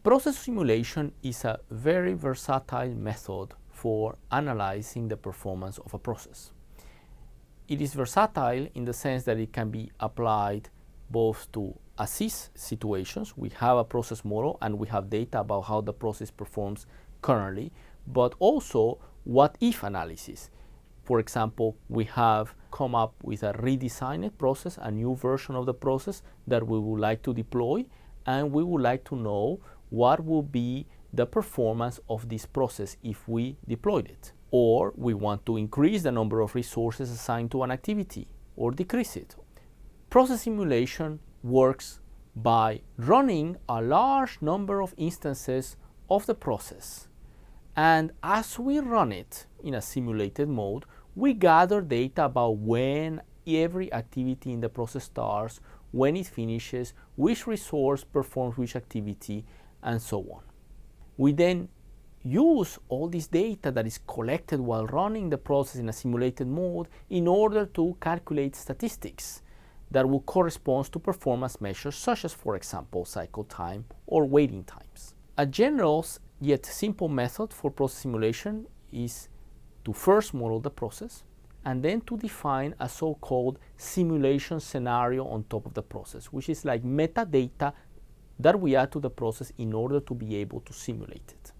Process simulation is a very versatile method for analyzing the performance of a process. It is versatile in the sense that it can be applied both to assess situations. We have a process model and we have data about how the process performs currently, but also what if analysis. For example, we have come up with a redesigned process, a new version of the process that we would like to deploy, and we would like to know what will be the performance of this process if we deployed it. Or we want to increase the number of resources assigned to an activity or decrease it. Process simulation works by running a large number of instances of the process. And as we run it in a simulated mode, we gather data about when every activity in the process starts, when it finishes, which resource performs which activity, and so on. We then use all this data that is collected while running the process in a simulated mode in order to calculate statistics that will correspond to performance measures such as, for example, cycle time or waiting times. A general yet simple method for process simulation is to first model the process and then to define a so-called simulation scenario on top of the process, which is like metadata that we add to the process in order to be able to simulate it.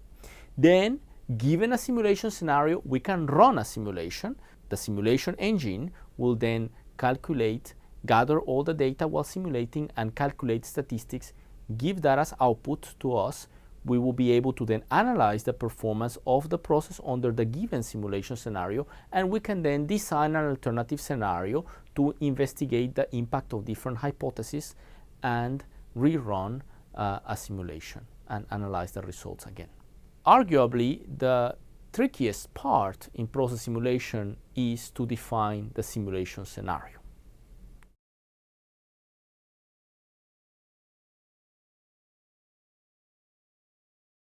Then, given a simulation scenario, we can run a simulation. The simulation engine will then gather all the data while simulating and calculate statistics, give that as output to us. We will be able to then analyze the performance of the process under the given simulation scenario, and we can then design an alternative scenario to investigate the impact of different hypotheses and rerun a simulation and analyze the results again. Arguably, the trickiest part in process simulation is to define the simulation scenario.